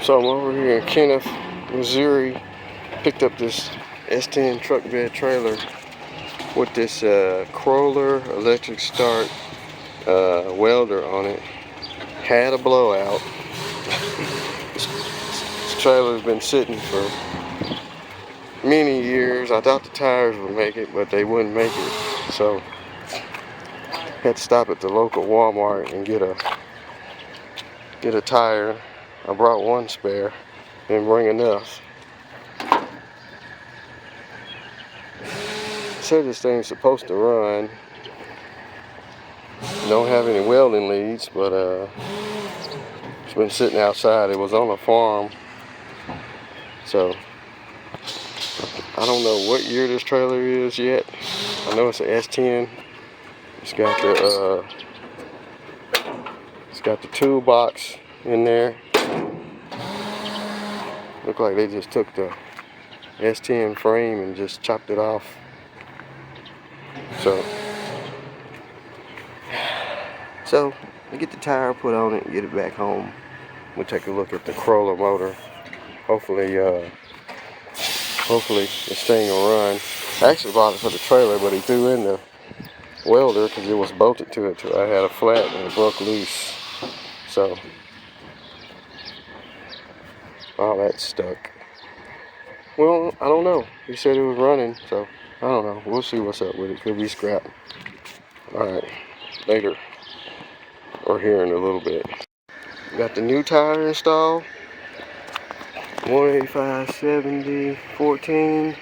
So I'm over here in Kenneth, Missouri. Picked up this S-10 truck bed trailer with this Crawler electric start welder on it. Had a blowout. This trailer's been sitting for many years. I thought the tires would make it, but they wouldn't make it. So had to stop at the local Walmart and get a tire. I brought one spare, didn't bring enough. Said this thing's supposed to run. Don't have any welding leads, but it's been sitting outside. It was on a farm, so I don't know what year this trailer is yet. I know it's an S-10. It's got the toolbox in there. Look like they just took the S-10 frame and just chopped it off. So we get the tire put on it and get it back home. We'll take a look at the Crawler motor. Hopefully this thing will run. I actually bought it for the trailer, but he threw in the welder because it was bolted to it till I had a flat and it broke loose. So all that stuck. Well, I don't know. He said it was running, so I don't know. We'll see what's up with it. Could be scrap. Alright, later. Or here in a little bit. Got the new tire installed. 185, 70, 14.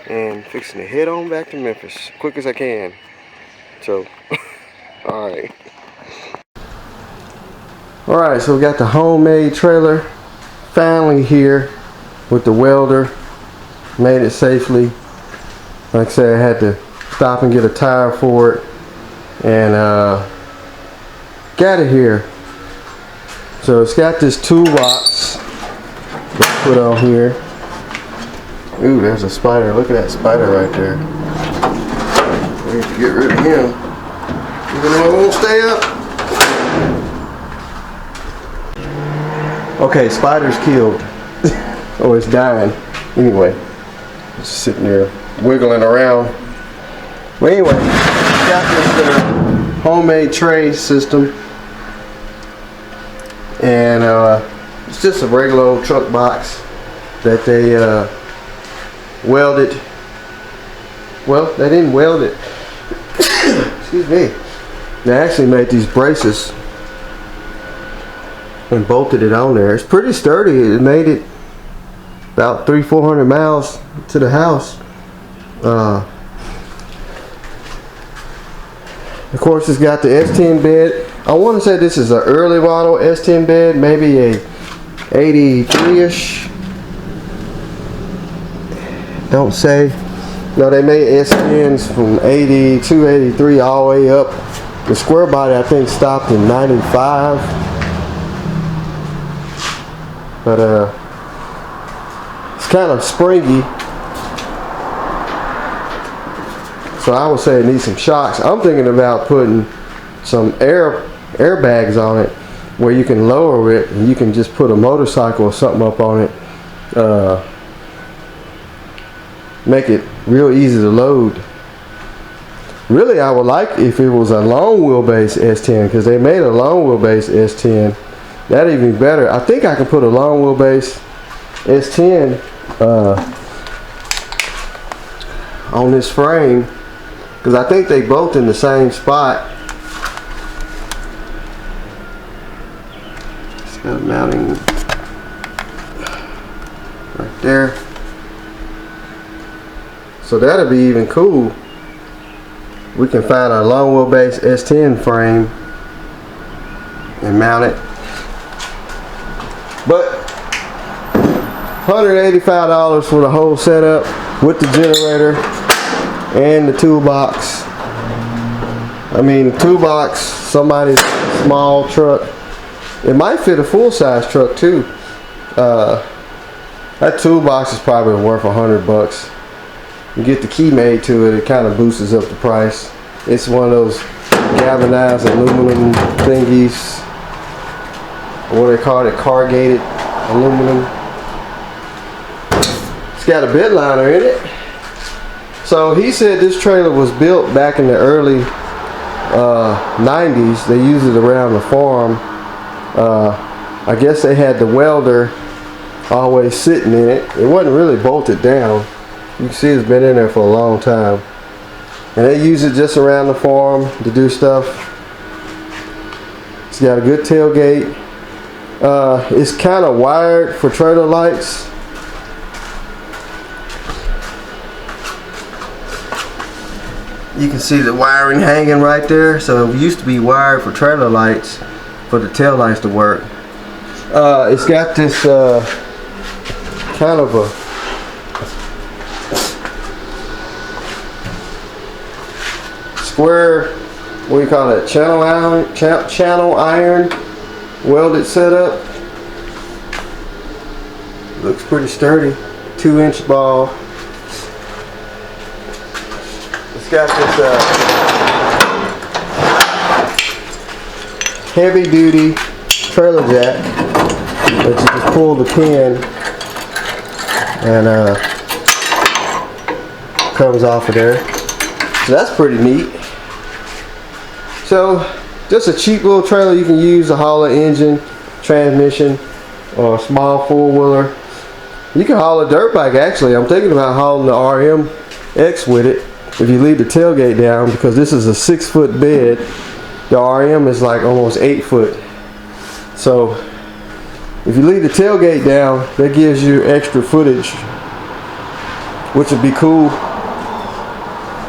And fixing to head on back to Memphis. Quick as I can. So, alright. Alright, so we got the homemade trailer finally here with the welder. Made it safely. Like I said, I had to stop and get a tire for it. And got it here. So it's got this toolbox put on here. Ooh, there's a spider. Look at that spider right there. We need to get rid of him. Even though it won't stay up. Okay, spider's killed. Oh, it's dying. Anyway, it's sitting there wiggling around. Well, anyway, got this homemade tray system. And it's just a regular old truck box that they welded. Well, they didn't weld it. Excuse me. They actually made these braces and bolted it on there. It's pretty sturdy. It made it about 300-400 miles to the house. Of course, it's got the S-10 bed. I want to say this is an early model S-10 bed, maybe a 83-ish. Don't say. No, they made S-10s from 82, 83 all the way up. The square body I think stopped in 95. But it's kind of springy. So I would say it needs some shocks. I'm thinking about putting some airbags on it where you can lower it and you can just put a motorcycle or something up on it. Make it real easy to load. Really, I would like if it was a long wheelbase S-10, because they made a long wheelbase S-10. That'd even be better. I think I can put a long wheelbase S-10 on this frame, because I think they both in the same spot. It's got a mounting right there. So that'll be even cool. We can find a long wheelbase S-10 frame and mount it. But $185 for the whole setup with the generator and the toolbox. I mean, the toolbox, somebody's small truck. It might fit a full-size truck too. That toolbox is probably worth $100. You get the key made to it, it kind of boosts up the price. It's one of those galvanized aluminum thingies. What they call it, corrugated aluminum. It's got a bed liner in it. So he said this trailer was built back in the early 90s. They used it around the farm. I guess they had the welder always sitting in it. It wasn't really bolted down. You can see it's been in there for a long time. And they use it just around the farm to do stuff. It's got a good tailgate. It's kind of wired for trailer lights. You can see the wiring hanging right there. So it used to be wired for trailer lights, for the tail lights to work. It's got this kind of a square, what do you call it, channel iron welded setup. Looks pretty sturdy. 2-inch ball. It's got this heavy duty trailer jack that you just pull the pin and comes off of there. So that's pretty neat. So just a cheap little trailer you can use to haul an engine, transmission, or a small four-wheeler. You can haul a dirt bike actually. I'm thinking about hauling the RM-X with it if you leave the tailgate down, because this is a 6-foot bed. The RM is like almost 8 foot. So if you leave the tailgate down, that gives you extra footage, which would be cool.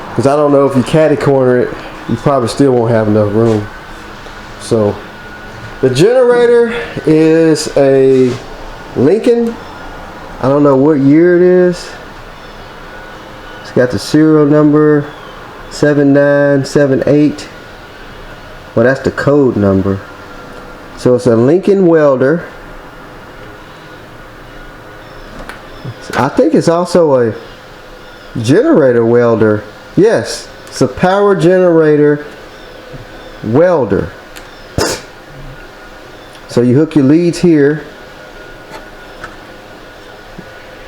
Because I don't know, if you catty corner it, you probably still won't have enough room. So the generator is a Lincoln. I don't know what year it is. It's got the serial number 7978. Well, that's the code number. So it's a Lincoln welder. I think it's also a generator welder. Yes, it's a power generator welder. So you hook your leads here.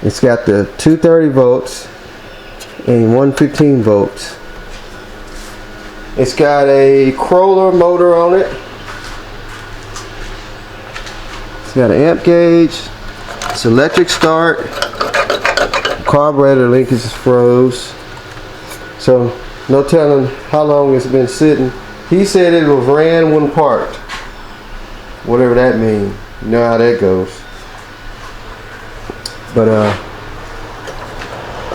It's got the 230 volts and 115 volts. It's got a crawler motor on it. It's got an amp gauge. It's electric start. Carburetor link is froze. So no telling how long it's been sitting. He said it was ran when parked. Whatever that means. You know how that goes. But I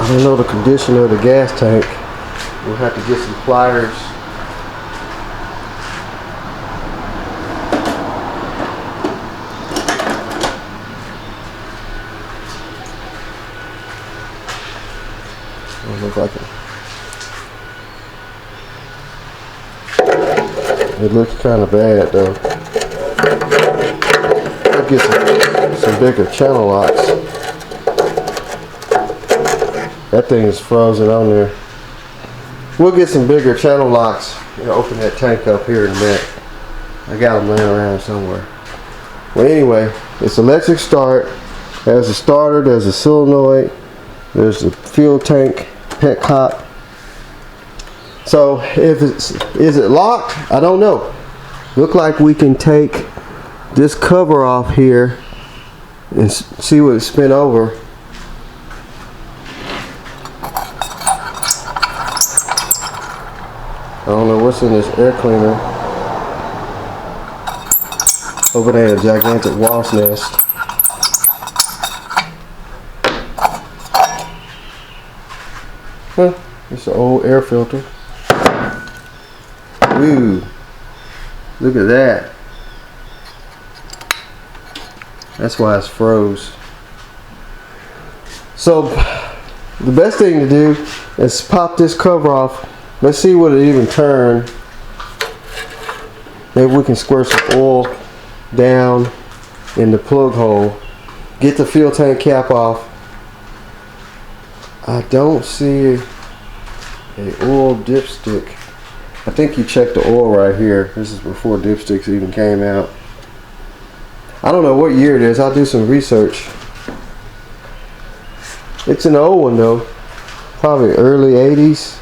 don't know the condition of the gas tank. We'll have to get some pliers. I don't know if I can. It looks kind of bad though. I'll get some bigger channel locks. That thing is frozen on there. We'll get some bigger channel locks and open that tank up here in a minute. I got them laying around somewhere. Well, anyway, it's electric start. There's a starter, there's a solenoid, there's the fuel tank petcock. So is it locked? I don't know. Look like we can take this cover off here and see what it's spin over. I don't know what's in this air cleaner. Over there, a gigantic wasp nest. Huh, it's an old air filter. Ooh, look at that. That's why it's froze. So the best thing to do is pop this cover off. Let's see what it even turned. Maybe we can squirt some oil down in the plug hole. Get the fuel tank cap off. I don't see a oil dipstick. I think you checked the oil right here. This is before dipsticks even came out. I don't know what year it is. I'll do some research. It's an old one though, probably early 80s.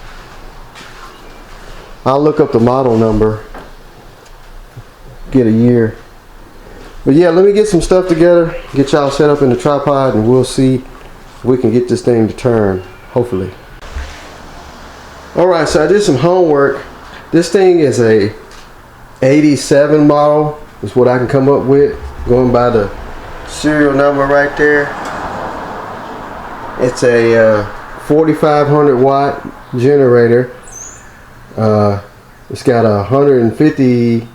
I'll look up the model number, get a year. But yeah, let me get some stuff together, get y'all set up in the tripod, and we'll see if we can get this thing to turn, hopefully. Alright, so I did some homework. This thing is a 87 model, is what I can come up with, going by the serial number right there. It's a 4,500 watt generator. It's got a 150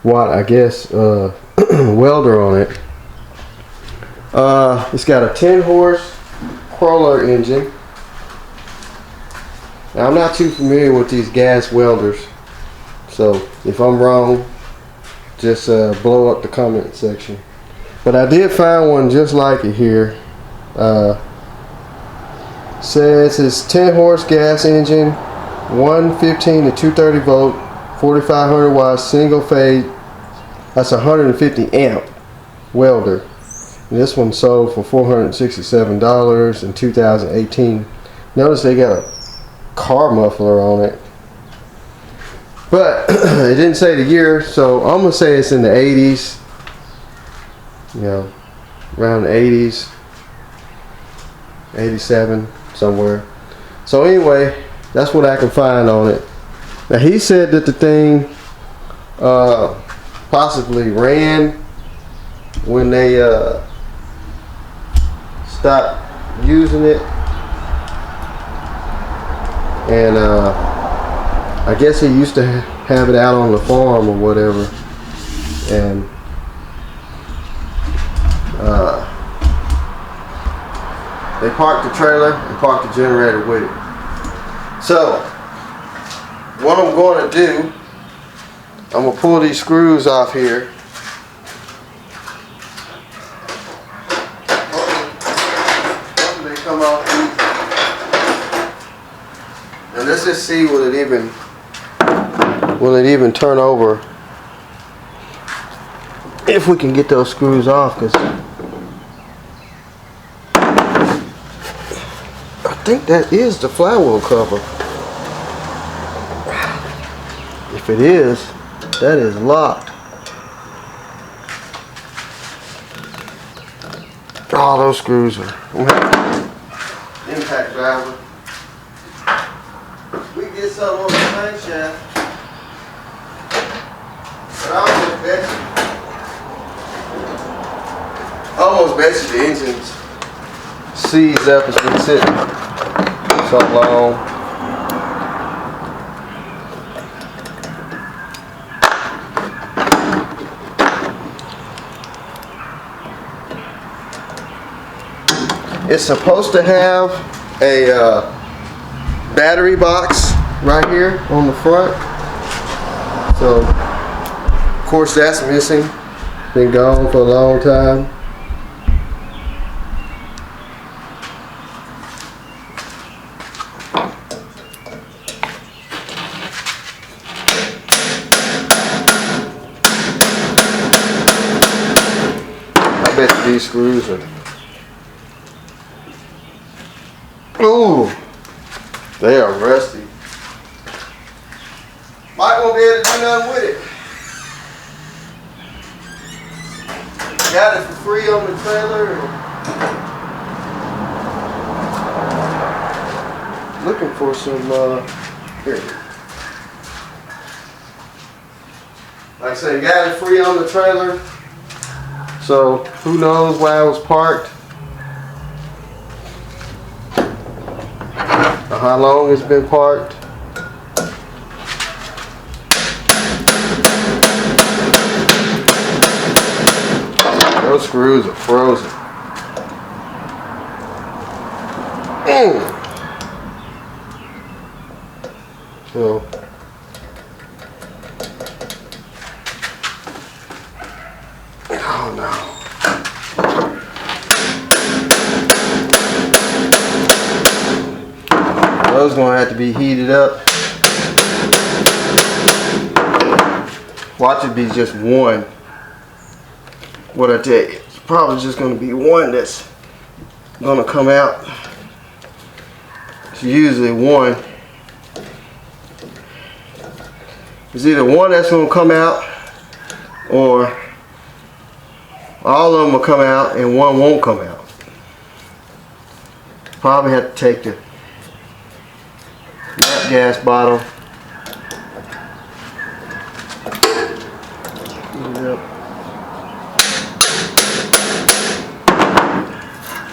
watt, I guess, welder on it. It's got a 10 horse crawler engine. Now, I'm not too familiar with these gas welders, so if I'm wrong, just blow up the comment section. But I did find one just like it here. Says it's 10 horse gas engine, 115 to 230 volt, 4,500 watts, single phase. That's 150 amp welder. And this one sold for $467 in 2018. Notice they got a car muffler on it, but it didn't say the year, so I'm gonna say it's in the 80s. You know, around the 80s, 87 somewhere. So anyway, that's what I can find on it. Now he said that the thing possibly ran when they stopped using it, and I guess he used to have it out on the farm or whatever, and they parked the trailer and parked the generator with it. So what I'm going to do, I'm going to pull these screws off here. Hopefully they come off easy. And let's just see will it even turn over if we can get those screws off, because I think that is the flywheel cover. If it is, that is locked. All those screws are impact valve. We can get some on the crankshaft, but I almost bet you the engine's seized up. It's been sitting so long. It's supposed to have a battery box right here on the front. So, of course, that's missing. Been gone for a long time. I bet these screws are... Ooh, they are rusty. Might won't be able to do nothing with it. Got it for free on the trailer. Looking for some, here. Like I said, got it free on the trailer. So, who knows why it was parked. How long it's been parked. Those screws are frozen. So oh no. Those gonna have to be heated up. Watch it be just one. what I tell you, it's probably just going to be one that's going to come out. It's usually one. It's either one that's going to come out, or all of them will come out and one won't come out. Probably have to take the nap gas bottle.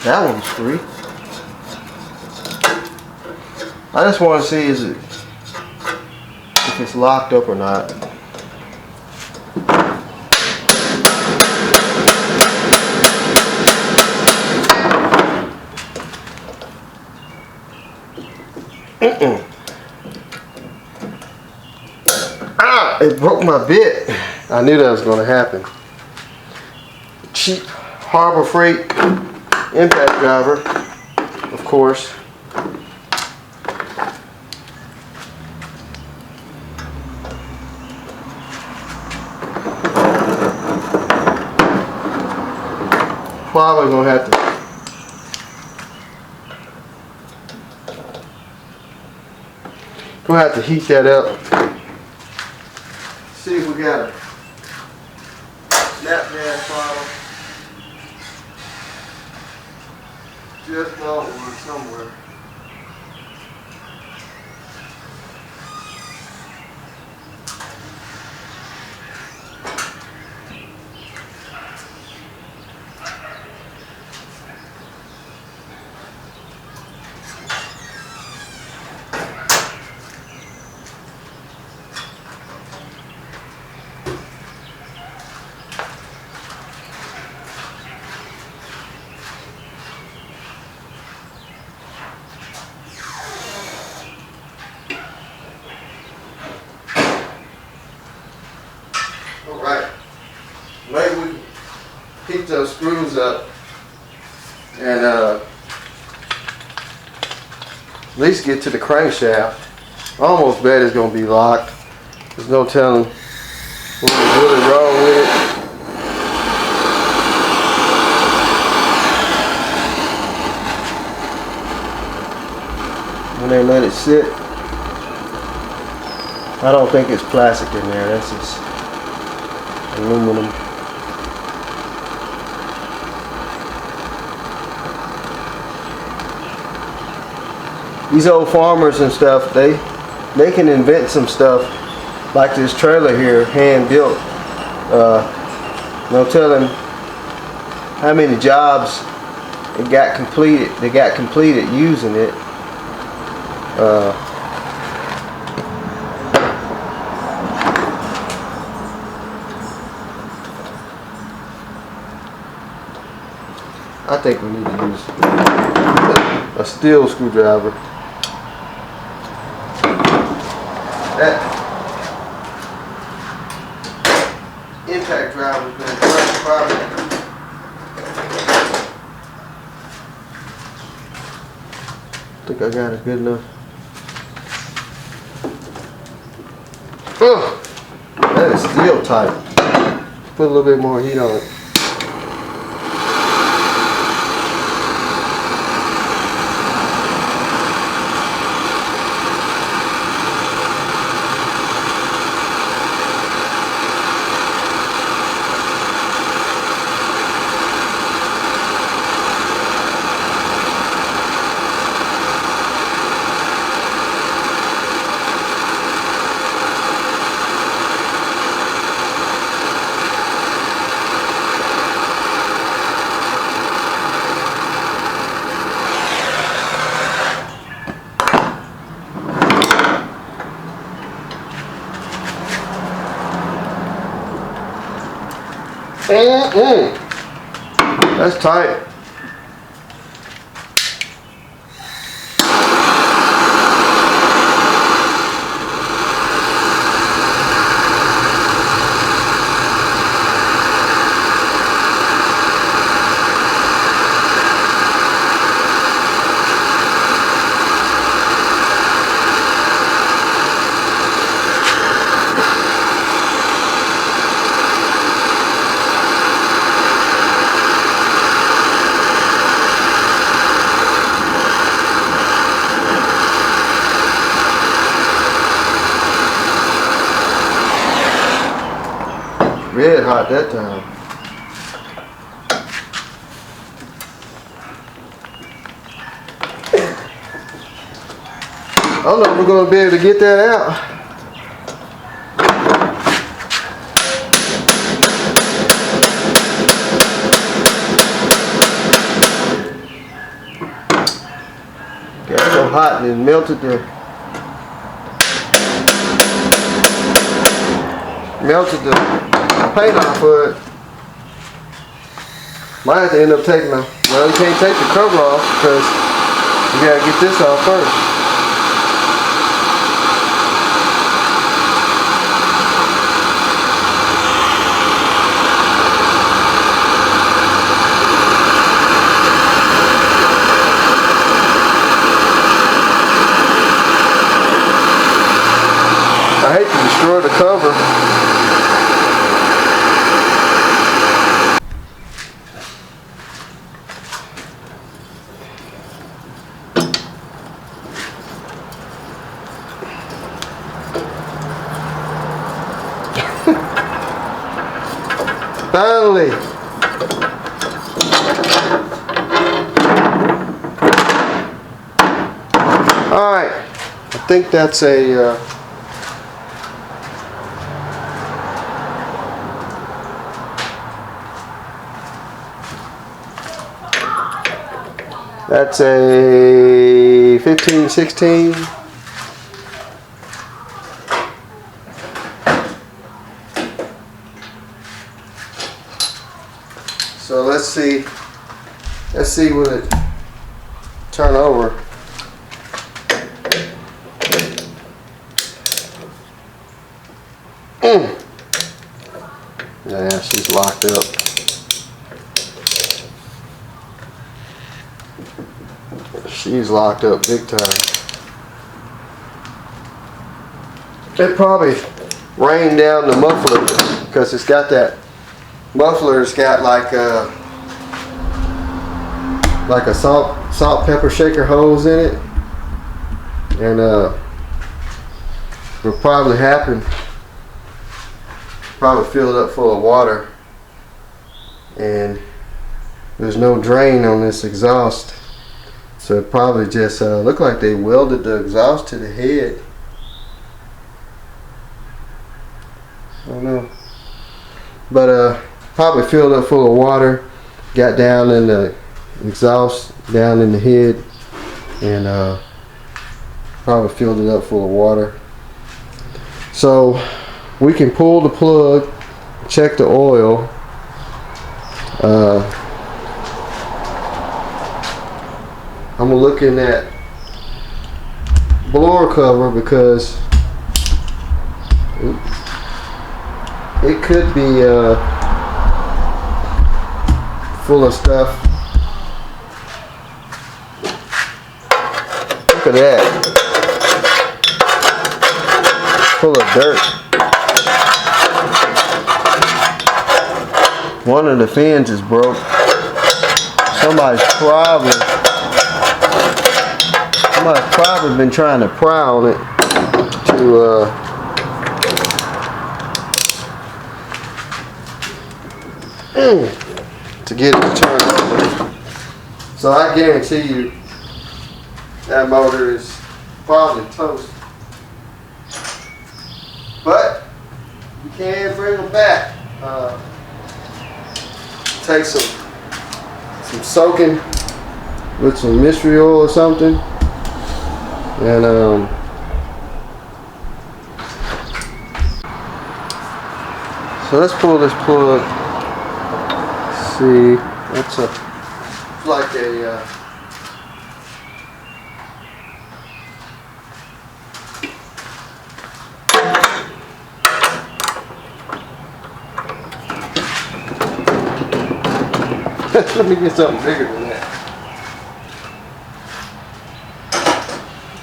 That one's free. I just want to see if it's locked up or not. Ah! It broke my bit. I knew that was going to happen. Cheap Harbor Freight impact driver, of course. Probably gonna have to heat that up. See if we got a nap gas bottle. Just thought it was somewhere. Maybe we can heat those screws up and at least get to the crankshaft. I almost bet it's going to be locked. There's no telling what was really wrong with it. When they let it sit, I don't think it's plastic in there. That's just aluminum. These old farmers and stuff, they can invent some stuff like this trailer here, hand built. No telling how many jobs it got completed. They got completed using it. I think we need to use a steel screwdriver. That impact driver's been probably. I think I got it good enough. Oh, that is still tight. Put a little bit more heat on it. That's tight. Red hot that time. I don't know if we're going to be able to get that out. Got so hot and it melted the paint off of it. Might have to end up taking the, well, you can't take the cover off because you gotta get this off first. I hate to destroy the cover. Finally. All right. I think that's a that's a 15-16. So let's see what it turn over. Yeah, she's locked up. She's locked up big time. It probably rained down the muffler because it's got that muffler's got like a salt pepper shaker hose in it, and will probably happen. Probably filled up full of water, and there's no drain on this exhaust. So it probably just looked like they welded the exhaust to the head. I don't know. But probably filled up full of water, got down in the exhaust, down in the head, and probably filled it up full of water. So we can pull the plug, check the oil. I'm looking at blower cover because it could be full of stuff. Look at that. Full of dirt. One of the fins is broke. Somebody's probably been trying to pry on it to get it to turn over. So I guarantee you that motor is probably toast. But you can bring them back. Take some soaking with some mystery oil or something, and so let's pull this plug. See, that's like a let me get something bigger than that.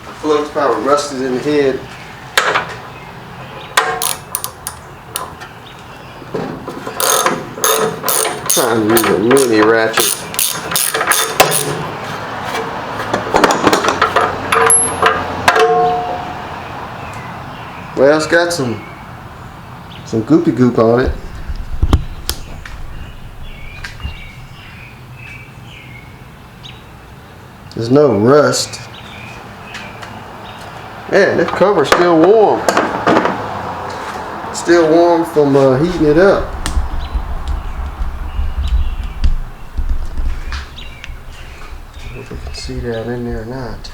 The plug's probably rusted in the head. Trying to use a mini ratchet. Well, it's got some goopy goop on it. There's no rust. Man, this cover's still warm. Still warm from heating it up. I don't know if you can see that in there or not.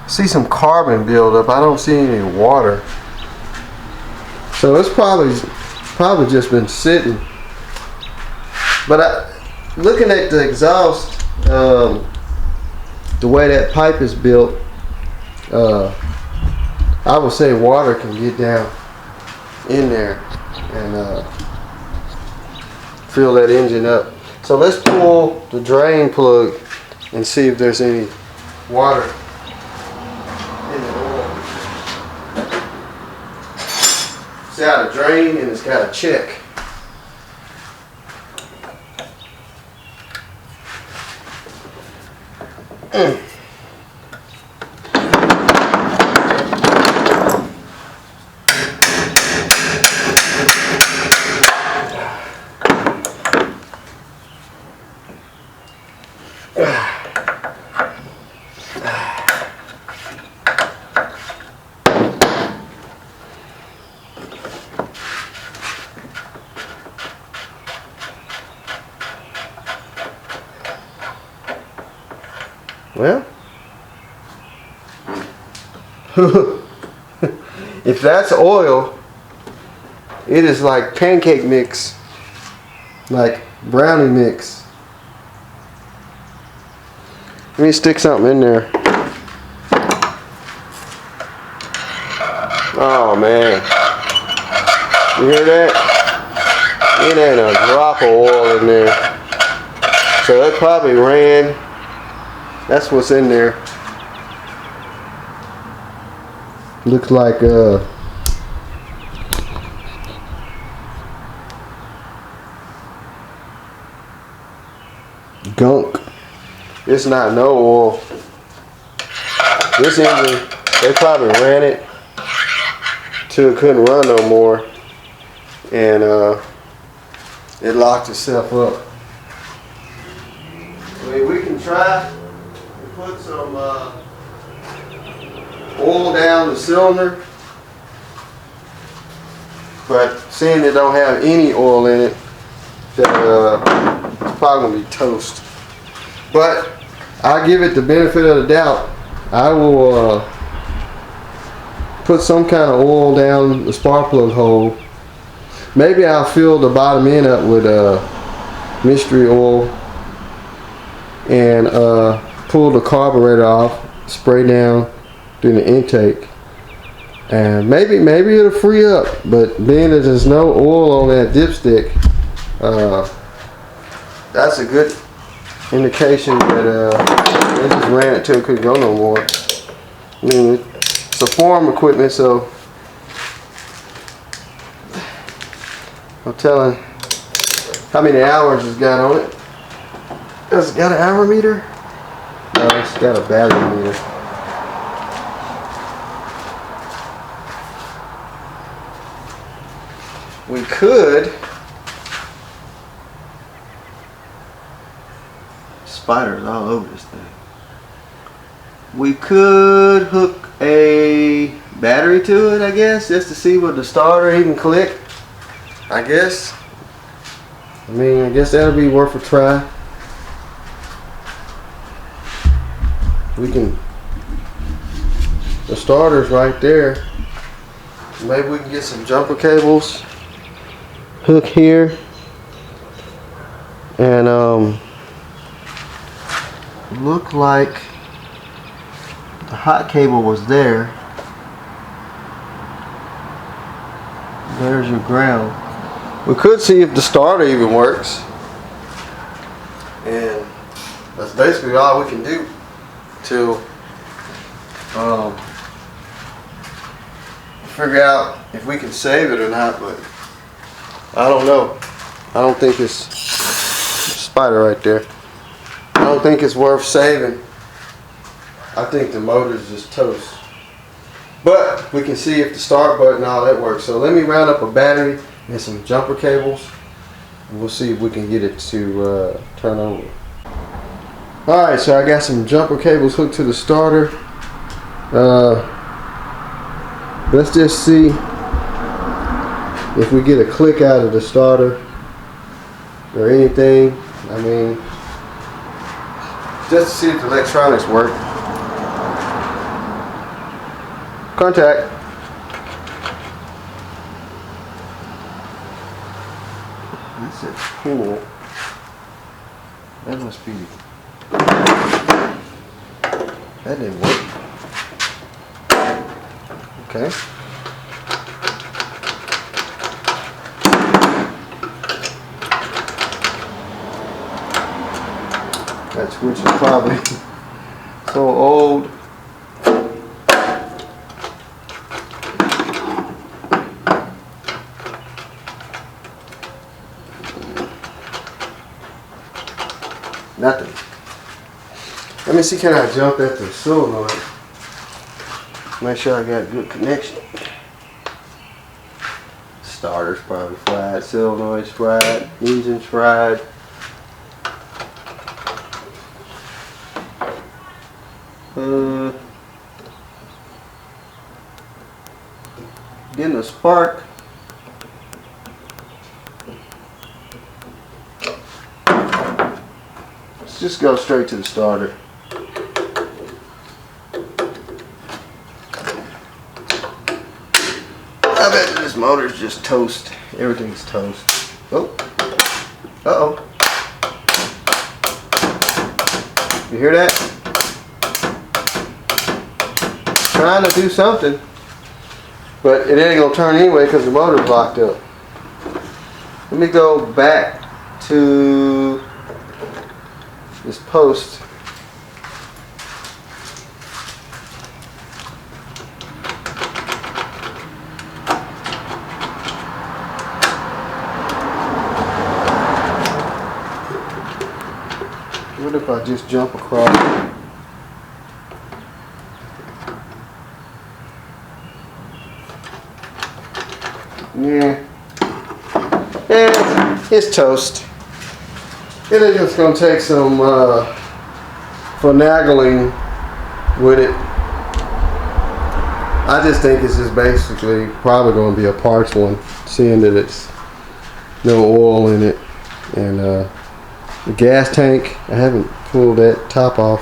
See some carbon buildup. I don't see any water. So it's probably just been sitting. But looking at the exhaust, the way that pipe is built, I would say water can get down in there and fill that engine up. So let's pull the drain plug and see if there's any water in the oil. It's got a drain and it's got a check. Well, if that's oil, it is like pancake mix, like brownie mix. Let me stick something in there. Oh man, you hear that? It ain't a drop of oil in there. So it probably ran. That's what's in there. Looks like gunk. It's not no oil. This engine, they probably ran it till it couldn't run no more, and it locked itself up. I mean, we can try to put some oil down the cylinder, but seeing it don't have any oil in it, that it's probably gonna be toast. But I give it the benefit of the doubt. I will put some kind of oil down the spark plug hole. Maybe I'll fill the bottom end up with mystery oil and pull the carburetor off, spray down through the intake, and maybe it'll free up. But being that there's no oil on that dipstick, that's a good indication that they just ran it till it couldn't go no more. I mean, it's a farm equipment, so I'm telling how many hours it's got on it. Has it got an hour meter? No, it's got a battery meter. We could, spiders all over this thing. We could hook a battery to it, I guess, just to see what the starter even click. I guess. I mean, I guess that'll be worth a try. We can, the starter's right there. Maybe we can get some jumper cables, hook here, and look like the hot cable was there. There's your ground. We could see if the starter even works, and that's basically all we can do to figure out if we can save it or not. But I don't know. I don't think it's spider right there. I don't think it's worth saving. I think the motor's just toast. But we can see if the start button and all that works. So let me round up a battery and some jumper cables, We'll see if we can get it to turn over. Alright, so I got some jumper cables hooked to the starter. Let's just see if we get a click out of the starter or anything. I mean, just to see if the electronics work. Contact. That's it. Cool. That must be. That didn't work. Okay. That switch is probably so old. Nothing. Let me see, can I jump at the solenoid? Make sure I got good connection. Starter's probably fried, solenoid's fried, engine's fried. Getting a spark. Let's just go straight to the starter. I bet this motor's just toast. Everything's toast. Oh. Uh-oh. You hear that? Trying to do something. But it ain't gonna turn anyway because the motor's locked up. Let me go back to this post. What if I just jump across? Yeah, it's toast. It is just gonna take some finagling with it. I just think it's just basically probably gonna be a parts one, seeing that it's no oil in it, and the gas tank, I haven't pulled that top off.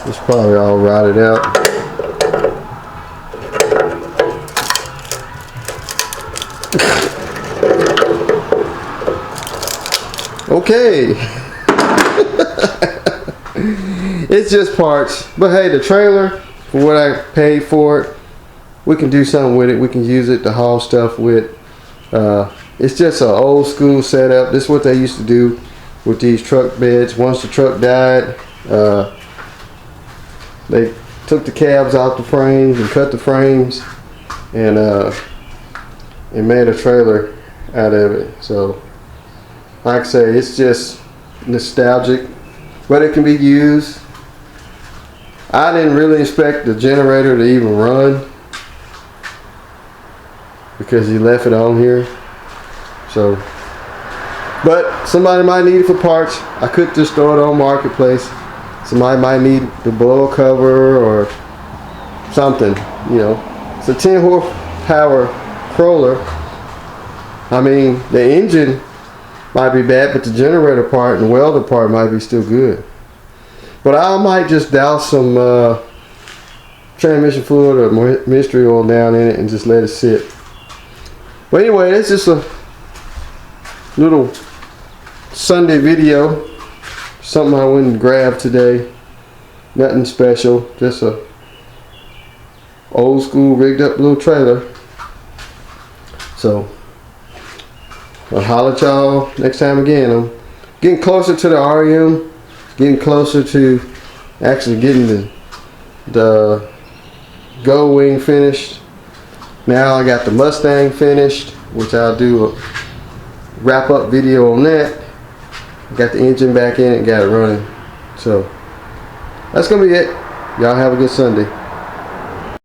It's probably all rotted out. Okay. It's just parts, but hey, the trailer, for what I paid for it, we can do something with it. We can use it to haul stuff with. It's just an old school setup. This is what they used to do with these truck beds. Once the truck died, they took the cabs off the frames and cut the frames, and made a trailer out of it. So like I say, it's just nostalgic, but it can be used. I didn't really expect the generator to even run because he left it on here. So, but somebody might need it for parts. I could just throw it on Marketplace. Somebody might need the blower cover or something, you know. It's a 10 horsepower crawler. I mean, the engine might be bad, but the generator part and welder part might be still good. But I might just douse some transmission fluid or mystery oil down in it and just let it sit. But anyway, it's just a little Sunday video. Something I went and grabbed today. Nothing special, just a old school rigged up little trailer. So I'll holler at y'all next time again. I'm getting closer to the REM, getting closer to actually getting the Go Wing finished. Now I got the Mustang finished, which I'll do a wrap up video on that. Got the engine back in it, got it running. So that's gonna be it. Y'all have a good Sunday.